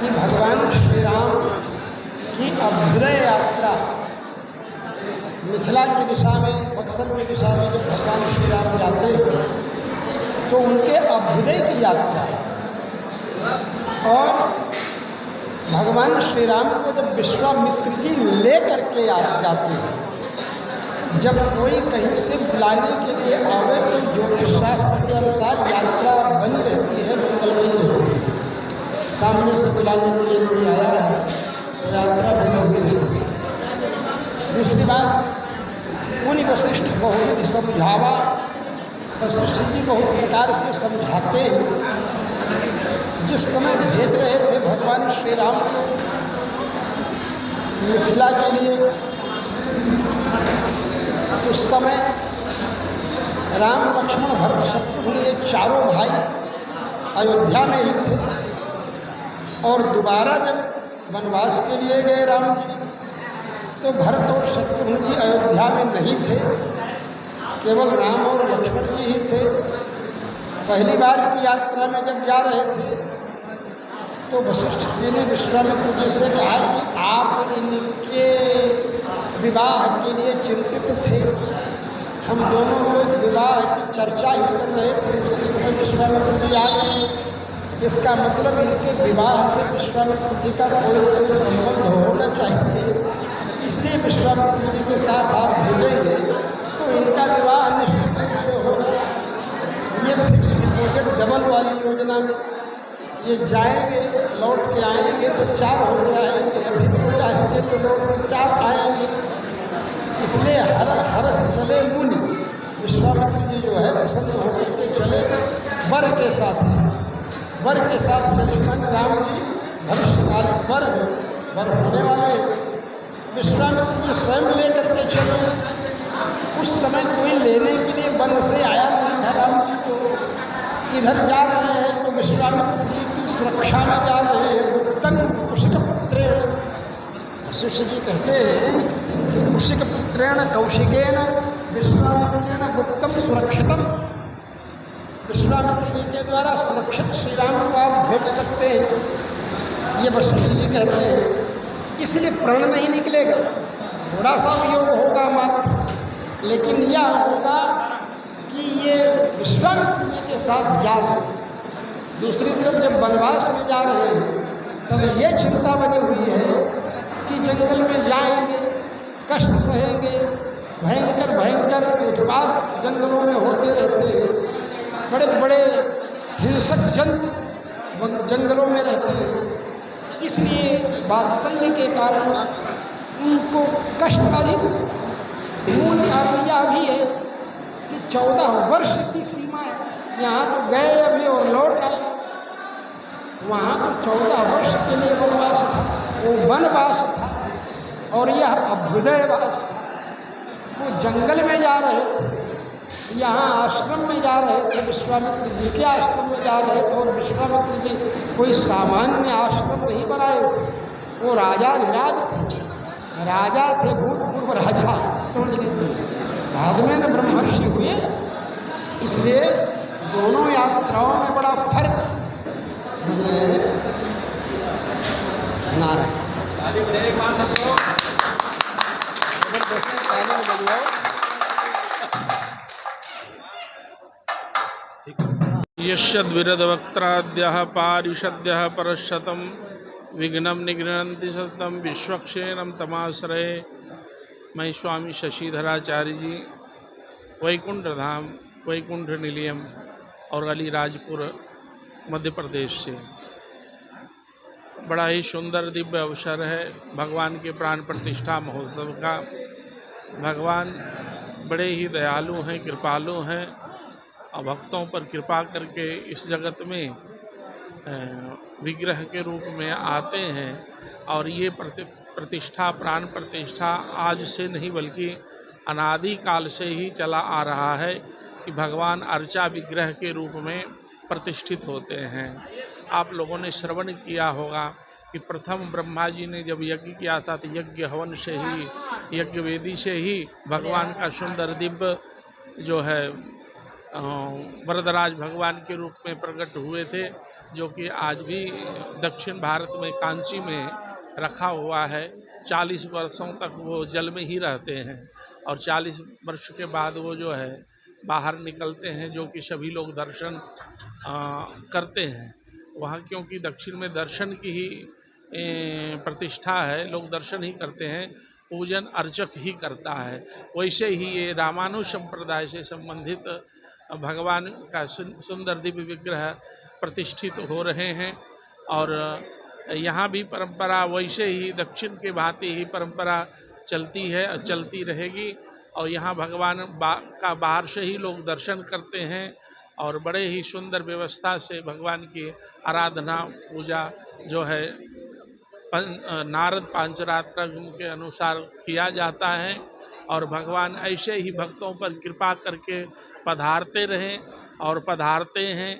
कि भगवान श्री राम की अभ्युदय यात्रा मिथिला की दिशा में, बक्सर की दिशा में जब भगवान श्री राम जाते हैं तो उनके अभ्युदय की यात्रा है। और भगवान श्री राम को जब विश्वामित्र जी ले करके जाते हैं, जब कोई कहीं से बुलाने के लिए आवे तो ज्योतिष शास्त्र के अनुसार यात्रा बनी रहती है, मंगलमयी रहती है। सामने से बुलाने के लिए कोई आया है तो यात्रा बनी हुई रहती है। दूसरी बात, मुनि वशिष्ठ बहुत समझावा, वशिष्ठ जी बहुत प्रकार से समझाते हैं। जिस समय भेज रहे थे भगवान श्री राम को मिथिला के लिए, उस समय राम लक्ष्मण भरत शत्रुघ्न ये चारों भाई अयोध्या में ही थे। और दोबारा जब वनवास के लिए गए राम जी तो भरत और शत्रुघ्न जी अयोध्या में नहीं थे, केवल राम और लक्ष्मण जी ही थे। पहली बार की यात्रा में जब जा रहे थे तो वशिष्ठ जी ने विश्वामित्र जी से कहा कि आप इनके विवाह के लिए चिंतित थे, हम दोनों लोग विवाह की चर्चा ही कर रहे थे, उसी समय विश्वामित्र जी आ गए। इसका मतलब इनके विवाह से विश्वामित्र जी का कोई संबंध होना चाहिए, इसलिए विश्वामित्र जी के साथ आप भेजेंगे तो इनका विवाह निश्चित रूप से होगा। ये फिक्स डिपॉजिट डबल वाली योजना में ये जाएंगे, लौट के आएंगे तो 4 हो के आएंगे, अभी 2 जाएंगे तो लौट के 4 आएंगे। इसलिए हर से चले मुनि, विश्वामित्र जी जो है प्रसन्न होकर के चले वर के साथ, वर के साथ चले। मन राम जी भविष्यकालिक वर होने वाले, विश्वामित्र जी स्वयं लेकर के चले। उस समय कोई लेने के लिए वन से आया नहीं था राम जी को। इधर जा रहे हैं तो विश्वामित्र जी की सुरक्षा में जा रहे हैं। गुप्तन कुशिक पुत्रेण, वशिष्ठ जी कहते हैं कि कुशिक पुत्रेण कौशिकेन विश्वामित्रेण गुप्तम सुरक्षितम, विश्वामित्र जी के द्वारा सुरक्षित श्री राम को आप भेज सकते हैं, ये वशिष्ठ जी कहते हैं। इसलिए प्रण नहीं निकलेगा, थोड़ा सा योग होगा मात्र, लेकिन यह होगा कि ये विश्वामित्र जी के साथ जा रहे हैं। दूसरी तरफ जब वनवास में जा रहे हैं तब ये चिंता बनी हुई है कि जंगल में जाएंगे, कष्ट सहेंगे, भयंकर भयंकर उत्पात जंगलों में होते रहते हैं, बड़े बड़े हिंसक जंतु जंगलों में रहते हैं। इसलिए वात्सल्य के कारण उनको कष्ट अधिक। मूल कारण यह भी है कि 14 वर्ष की सीमा है। यहाँ तो गए अभी और लौट आए, वहाँ तो 14 वर्ष के लिए वनवास था, वो वनवास था और यह अभ्युदयवास था। वो जंगल में जा रहे थे, यहाँ आश्रम में जा रहे थे, विश्वामित्र जी के आश्रम में जा रहे थे। और विश्वामित्र जी कोई सामान्य आश्रम नहीं बनाए थे, वो राजाधिराज थे, राजा थे, भूतपूर्व राजा समझ लीजिए, बाद में न ब्रह्मर्षि हुए। इसलिए दोनों यात्राओं में बड़ा फर्क है, समझ रहे हैं। नारायण यस्यद्विरदवक्त्राद्यः पारिषद्यः परशतं विघ्नं निगृह्णन्ति सततं विश्वक्षेणं तमाश्रये। मैं स्वामी शशिधराचार्य जी वैकुंठ धाम, वैकुंठ निलयम और अलीराजपुर मध्य प्रदेश से। बड़ा ही सुंदर दिव्य अवसर है भगवान के प्राण प्रतिष्ठा महोत्सव का। भगवान बड़े ही दयालु हैं, कृपालु हैं और भक्तों पर कृपा करके इस जगत में विग्रह के रूप में आते हैं। और ये प्रतिष्ठा, प्राण प्रतिष्ठा आज से नहीं बल्कि अनादि काल से ही चला आ रहा है कि भगवान अर्चा विग्रह के रूप में प्रतिष्ठित होते हैं। आप लोगों ने श्रवण किया होगा कि प्रथम ब्रह्मा जी ने जब यज्ञ किया था तो यज्ञ हवन से ही, यज्ञ वेदी से ही भगवान का सुंदर दिव्य जो है वरदराज भगवान के रूप में प्रकट हुए थे। जो कि आज भी दक्षिण भारत में कांची में रखा हुआ है। 40 वर्षों तक वो जल में ही रहते हैं और 40 वर्ष के बाद वो जो है बाहर निकलते हैं, जो कि सभी लोग दर्शन करते हैं वहाँ, क्योंकि दक्षिण में दर्शन की ही प्रतिष्ठा है, लोग दर्शन ही करते हैं, पूजन अर्चक ही करता है। वैसे ही ये रामानुज संप्रदाय से संबंधित भगवान का सुंदर दिव्य विग्रह प्रतिष्ठित हो रहे हैं और यहाँ भी परंपरा वैसे ही दक्षिण के भांति ही परंपरा चलती है, चलती रहेगी। और यहाँ भगवान का बाहर से ही लोग दर्शन करते हैं और बड़े ही सुंदर व्यवस्था से भगवान की आराधना पूजा जो है नारद पांचरात्र के अनुसार किया जाता है। और भगवान ऐसे ही भक्तों पर कृपा करके पधारते रहें और पधारते हैं।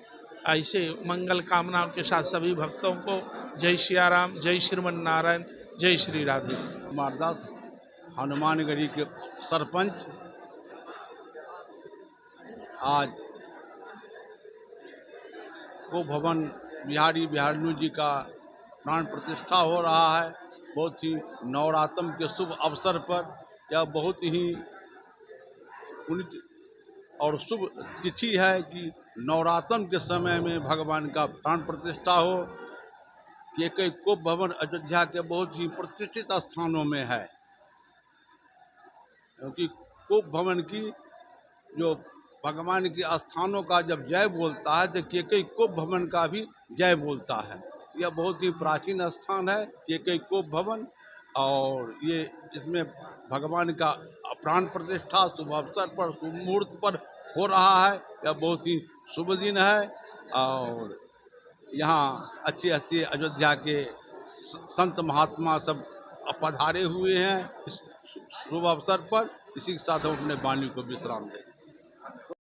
ऐसे मंगल कामनाओं के साथ सभी भक्तों को जय सिया राम, जय श्रीमन नारायण, जय श्री राधे। कुमारदास हनुमानगढ़ी के सरपंच, आज को भवन बिहारी बिहारनु जी का प्राण प्रतिष्ठा हो रहा है। बहुत ही नवरात्र के शुभ अवसर पर यह बहुत ही पुण्य और शुभ तिथि है कि नवरात्र के समय में भगवान का प्राण प्रतिष्ठा हो। केकई को भवन अयोध्या के बहुत ही प्रतिष्ठित स्थानों में है, क्योंकि कुब भवन की जो भगवान के स्थानों का जब जय बोलता है तो केकई कुब भवन का भी जय बोलता है। यह बहुत ही प्राचीन स्थान है केकई कुब भवन, और ये इसमें भगवान का प्राण प्रतिष्ठा शुभ अवसर पर शुभ मुहूर्त पर हो रहा है। यह बहुत ही शुभ दिन है और यहाँ अच्छे अच्छे अयोध्या के संत महात्मा सब पधारे हुए हैं इस शुभ अवसर पर। इसी के साथ हम अपने वाणी को विश्राम दें।